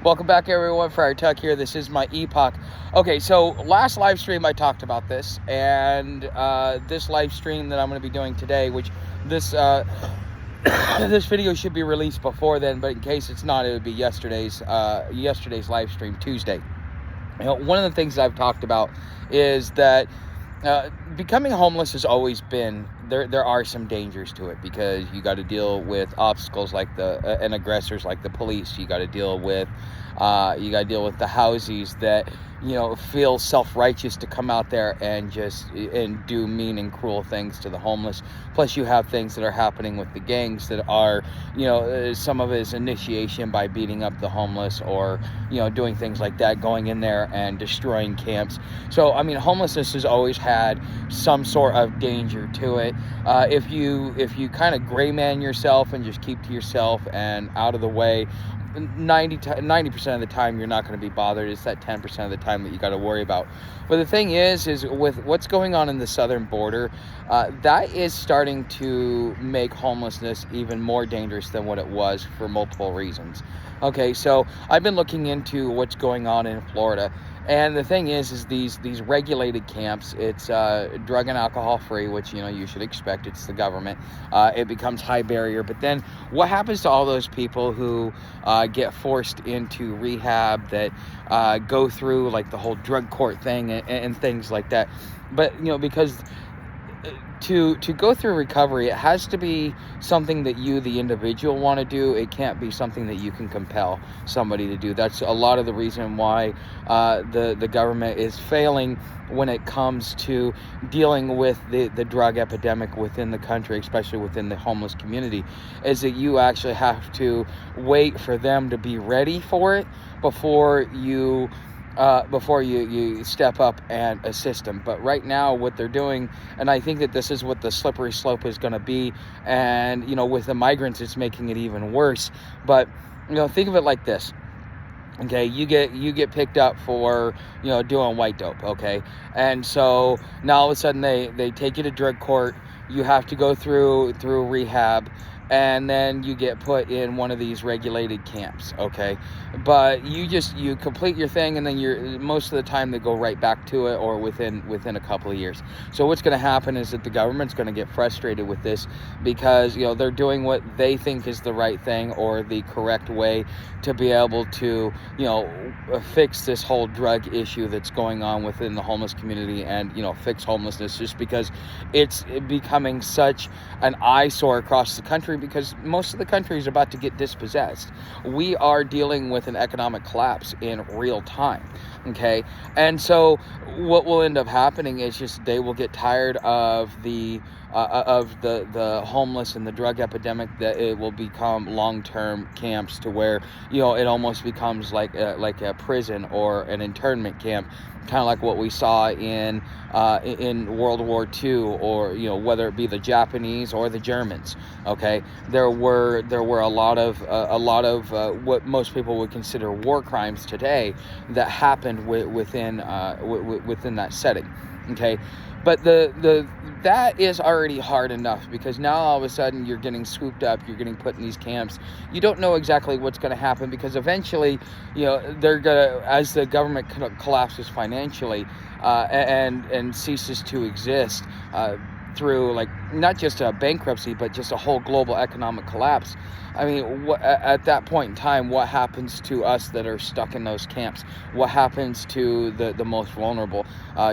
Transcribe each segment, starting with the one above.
Welcome back, everyone. Friar Tuck here. This is my epoch. Okay, so last live stream I talked about this, and this live stream that I'm going to be doing today, which this this video should be released before then, but in case it's not, it would be yesterday's live stream, Tuesday. One of the things I've talked about is that becoming homeless has always been there are some dangers to it, because you got to deal with obstacles like and aggressors like the police. You got to deal with the housies that feel self-righteous to come out there and do mean and cruel things to the homeless. Plus you have things that are happening with the gangs that are some of it is initiation by beating up the homeless, or doing things like that, going in there and destroying camps. So I mean, homelessness has always had some sort of danger to it. If you kind of gray man yourself and just keep to yourself and out of the way, 90% of the time you're not going to be bothered. It's that 10% of the time that you got to worry about. But the thing is with what's going on in the southern border, that is starting to make homelessness even more dangerous than what it was for multiple reasons. Okay, so I've been looking into what's going on in Florida. And the thing is these regulated camps, it's drug and alcohol free, which, you should expect. It's the government. It becomes high barrier. But then what happens to all those people who get forced into rehab, that go through like the whole drug court thing and things like that? But, because to go through recovery, it has to be something that you, the individual, want to do. It can't be something that you can compel somebody to do. That's a lot of the reason why the government is failing when it comes to dealing with the drug epidemic within the country, especially within the homeless community, is that you actually have to wait for them to be ready for it before you step up and assist them. But right now what they're doing, and I think that this is what the slippery slope is going to be, and with the migrants it's making it even worse. But think of it like this. Okay, you get picked up for doing white dope, okay, and so now all of a sudden they take you to drug court. You have to go through rehab, and then you get put in one of these regulated camps, okay? But you complete your thing, and then most of the time they go right back to it, or within a couple of years. So what's going to happen is that the government's going to get frustrated with this, because they're doing what they think is the right thing or the correct way to be able to fix this whole drug issue that's going on within the homeless community, and fix homelessness, just because it's becoming such an eyesore across the country, because most of the country is about to get dispossessed. We are dealing with an economic collapse in real time, okay? And so what will end up happening is just they will get tired of the homeless and the drug epidemic, that it will become long-term camps, to where it almost becomes like a prison or an internment camp, kind of like what we saw in World War II, or whether it be the Japanese or the Germans. Okay, there were a lot of what most people would consider war crimes today that happened within that setting. Okay, but that is already hard enough, because now all of a sudden you're getting swooped up, you're getting put in these camps. You don't know exactly what's going to happen, because eventually, they're gonna, as the government collapses financially and ceases to exist through, like, not just a bankruptcy, but just a whole global economic collapse. I mean, at that point in time, what happens to us that are stuck in those camps? What happens to the most vulnerable?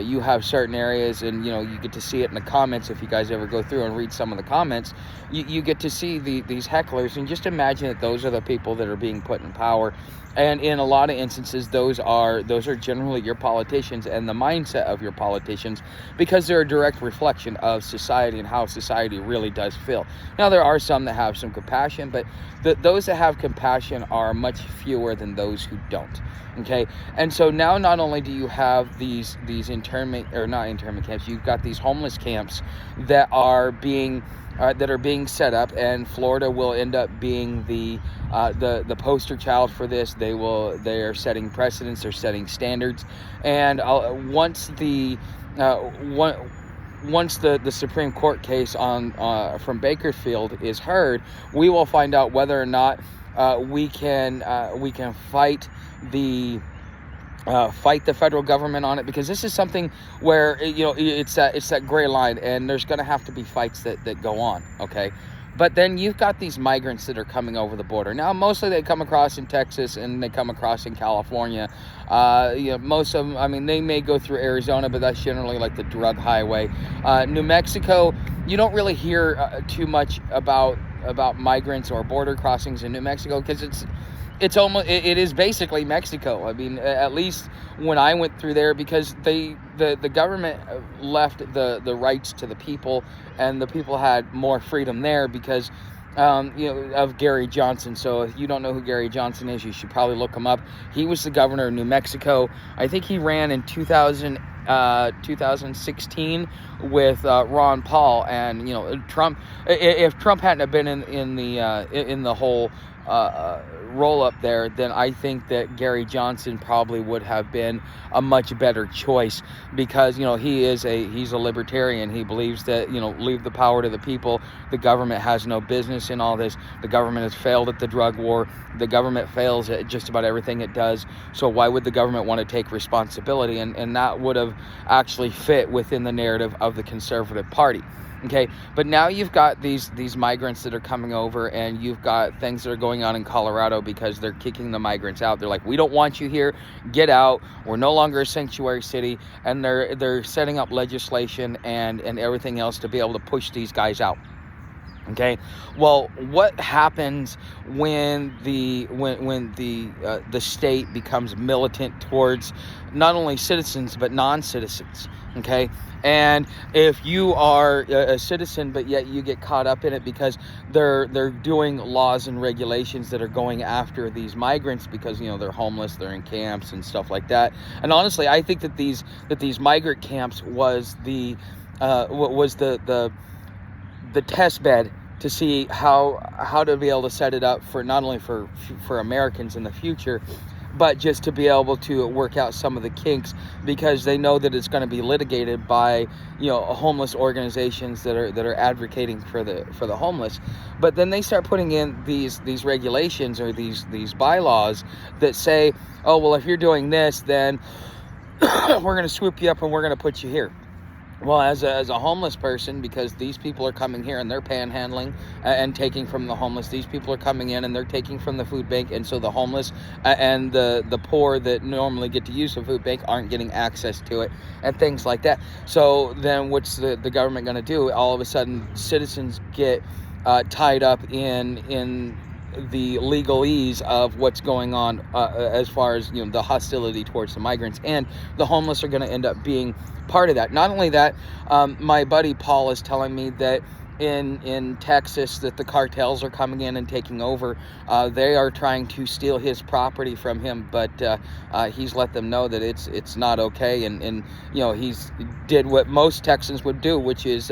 You have certain areas, and you get to see it in the comments. If you guys ever go through and read some of the comments, you get to see these hecklers, and just imagine that those are the people that are being put in power. And in a lot of instances, those are generally your politicians and the mindset of your politicians, because they're a direct reflection of society and how society really does feel. Now, there are some that have some compassion, but those that have compassion are much fewer than those who don't. Okay, and so now not only do you have these internment, or not internment camps, you've got these homeless camps that are being set up, and Florida will end up being the poster child for this. They are setting precedents, they're setting standards, and once the Supreme Court case from Bakersfield is heard, we will find out whether or not we can fight the federal government on it, because this is something where it's that gray line, and there's going to have to be fights that go on. Okay. But then you've got these migrants that are coming over the border. Now, mostly they come across in Texas and they come across in California. Most of them, I mean, they may go through Arizona, but that's generally like the drug highway. New Mexico, you don't really hear too much about migrants or border crossings in New Mexico, because it is basically Mexico. I mean, at least when I went through there, because the government left the rights to the people, and the people had more freedom there because of Gary Johnson. So if you don't know who Gary Johnson is, you should probably look him up. He was the governor of New Mexico. I think he ran in 2016 with Ron Paul, and Trump. If Trump hadn't have been in the whole roll up there, then I think that Gary Johnson probably would have been a much better choice, because he's a libertarian. He believes that leave the power to the people. The government has no business in all this. The government has failed at the drug war. The government fails at just about everything it does. So why would the government want to take responsibility? And that would have actually fit within the narrative of the Conservative Party. Okay, but now you've got these migrants that are coming over, and you've got things that are going on in Colorado because they're kicking the migrants out. They're like, we don't want you here, get out. We're no longer a sanctuary city, and they're setting up legislation and everything else to be able to push these guys out. Okay, well, what happens when the state becomes militant towards not only citizens but non-citizens? Okay, and if you are a citizen but yet you get caught up in it because they're doing laws and regulations that are going after these migrants because they're homeless, they're in camps and stuff like that. And honestly, I think that these migrant camps was the test bed to see how to be able to set it up for not only for Americans in the future, but just to be able to work out some of the kinks, because they know that it's going to be litigated by homeless organizations that are advocating for the homeless. But then they start putting in these regulations or these bylaws that say, oh well, if you're doing this, then we're going to swoop you up and we're going to put you here. Well, as a homeless person, because these people are coming here and they're panhandling and taking from the homeless. These people are coming in and they're taking from the food bank, and so the homeless and the poor that normally get to use the food bank aren't getting access to it, and things like that. So then what's the government going to do? All of a sudden, citizens get tied up in the legalese of what's going on as far as the hostility towards the migrants, and the homeless are going to end up being part of that. Not only that, my buddy Paul is telling me that in Texas that the cartels are coming in and taking over. They are trying to steal his property from him, but he's let them know that it's not okay, and he's did what most Texans would do, which is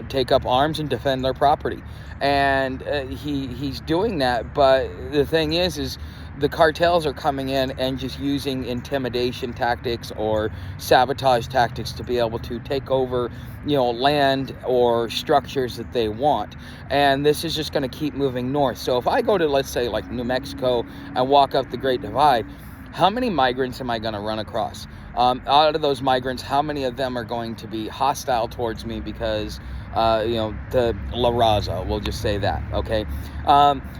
take up arms and defend their property. And he's doing that, but the thing is the cartels are coming in and just using intimidation tactics or sabotage tactics to be able to take over, land or structures that they want. And this is just going to keep moving north. So if I go to, let's say, like New Mexico and walk up the Great Divide, how many migrants am I going to run across? Out of those migrants, how many of them are going to be hostile towards me because the La Raza, we'll just say that, okay?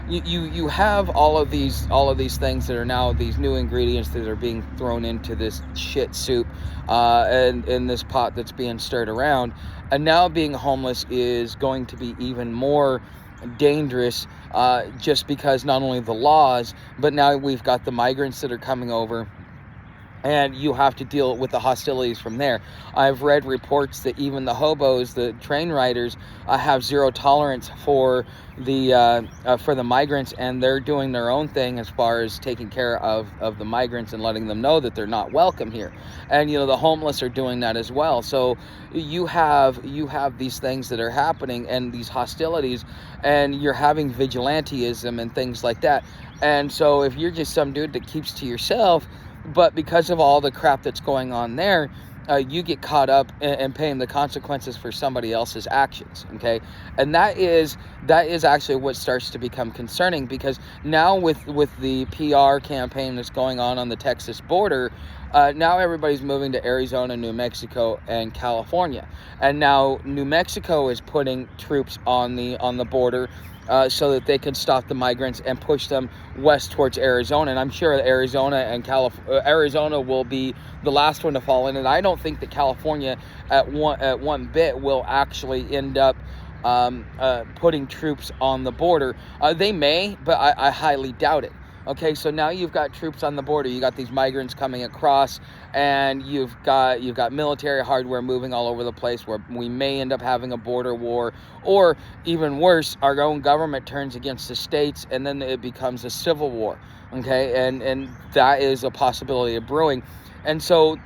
You have all of these things that are now these new ingredients that are being thrown into this shit soup, and in this pot that's being stirred around. And now being homeless is going to be even more dangerous, just because not only the laws, but now we've got the migrants that are coming over, and you have to deal with the hostilities from there. I've read reports that even the hobos, the train riders, have zero tolerance for the migrants, and they're doing their own thing as far as taking care of the migrants and letting them know that they're not welcome here. And the homeless are doing that as well. So you have these things that are happening and these hostilities, and you're having vigilantism and things like that. And so if you're just some dude that keeps to yourself, but because of all the crap that's going on there, you get caught up in paying the consequences for somebody else's actions. Okay, and that is actually what starts to become concerning, because now with the PR campaign that's going on the Texas border, now everybody's moving to Arizona, New Mexico, and California, and now New Mexico is putting troops on the border, so that they can stop the migrants and push them west towards Arizona. And I'm sure Arizona and Arizona will be the last one to fall in. And I don't think that California at one bit will actually end up putting troops on the border. They may, but I highly doubt it. Okay, so now you've got troops on the border. You got these migrants coming across, and you've got military hardware moving all over the place, where we may end up having a border war, or even worse, our own government turns against the states, and then it becomes a civil war. Okay, and that is a possibility of brewing. And so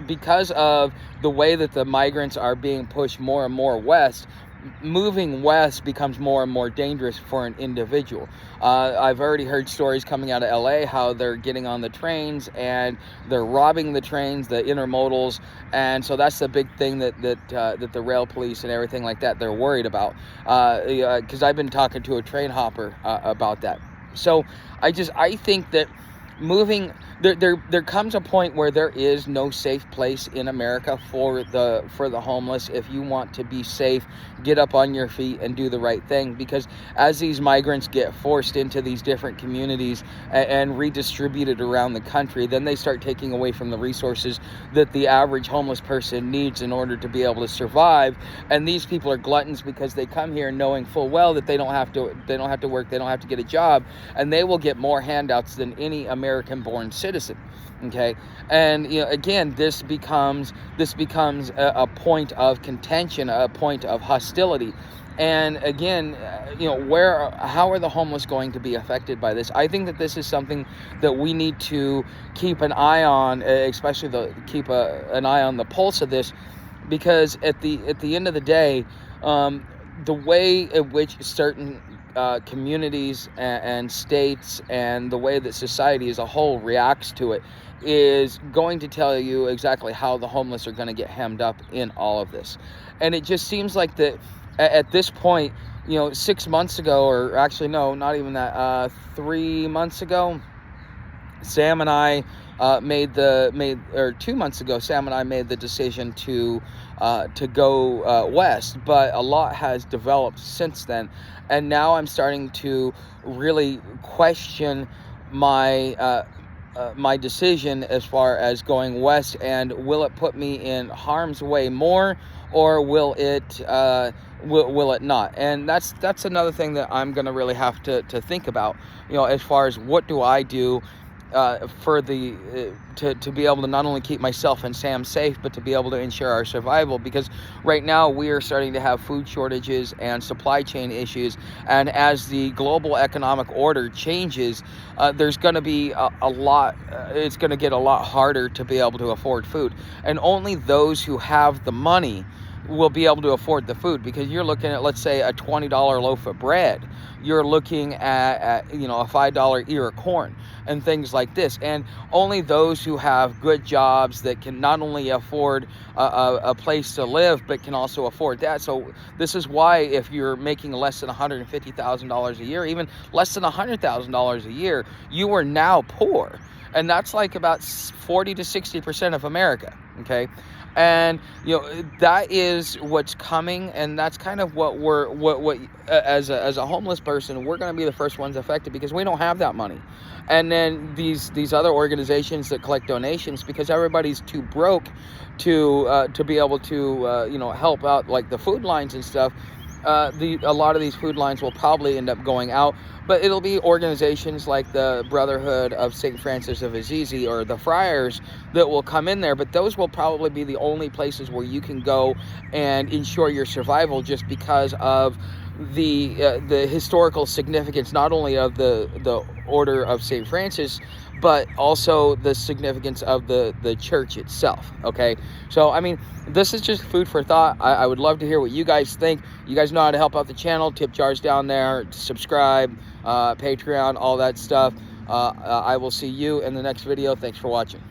because of the way that the migrants are being pushed more and more west, moving west becomes more and more dangerous for an individual. I've already heard stories coming out of LA how they're getting on the trains and they're robbing the trains, the intermodals, and so that's the big thing that the rail police and everything like that, they're worried about. Because I've been talking to a train hopper about that. So I think that moving there comes a point where there is no safe place in America for the homeless. If you want to be safe, get up on your feet and do the right thing, because as these migrants get forced into these different communities and redistributed around the country, then they start taking away from the resources that the average homeless person needs in order to be able to survive. And these people are gluttons because they come here knowing full well that they don't have to work, they don't have to get a job, and they will get more handouts than any American-born citizen. Okay, and again, this becomes a point of contention, a point of hostility. And again, how are the homeless going to be affected by this? I think that this is something that we need to keep an eye on, especially keep an eye on the pulse of this, because at the end of the day, the way in which certain communities and states and the way that society as a whole reacts to it is going to tell you exactly how the homeless are going to get hemmed up in all of this. And it just seems like that at this point, 6 months ago, or actually no, not even that, 3 months ago, Sam and I 2 months ago, Sam and I made the decision to go west, but a lot has developed since then, and now I'm starting to really question my decision as far as going west, and will it put me in harm's way more, or will it not? And that's another thing that I'm going to really have to think about, as far as what do I do to be able to not only keep myself and Sam safe, but to be able to ensure our survival. Because right now we are starting to have food shortages and supply chain issues, and as the global economic order changes, there's going to be a lot. It's going to get a lot harder to be able to afford food, and only those who have the money will be able to afford the food. Because you're looking at, let's say, a $20 loaf of bread, you're looking at a $5 ear of corn and things like this. And only those who have good jobs that can not only afford a place to live, but can also afford that. So this is why if you're making less than $150,000 a year, even less than $100,000 a year, you are now poor. And that's like about 40 to 60% of America. Okay. And that is what's coming, and that's kind of what as a homeless person, we're going to be the first ones affected, because we don't have that money. And then these other organizations that collect donations, because everybody's too broke to be able to help out, like the food lines and stuff. A lot of these food lines will probably end up going out, but it'll be organizations like the Brotherhood of St. Francis of Assisi or the Friars that will come in there. But those will probably be the only places where you can go and ensure your survival, just because of the historical significance, not only of the Order of St. Francis, but also the significance of the church itself. Okay, so I mean, this is just food for thought. I would love to hear what you guys think. You guys know how to help out the channel. Tip jars down there, subscribe, Patreon, all that stuff. I will see you in the next video. Thanks for watching.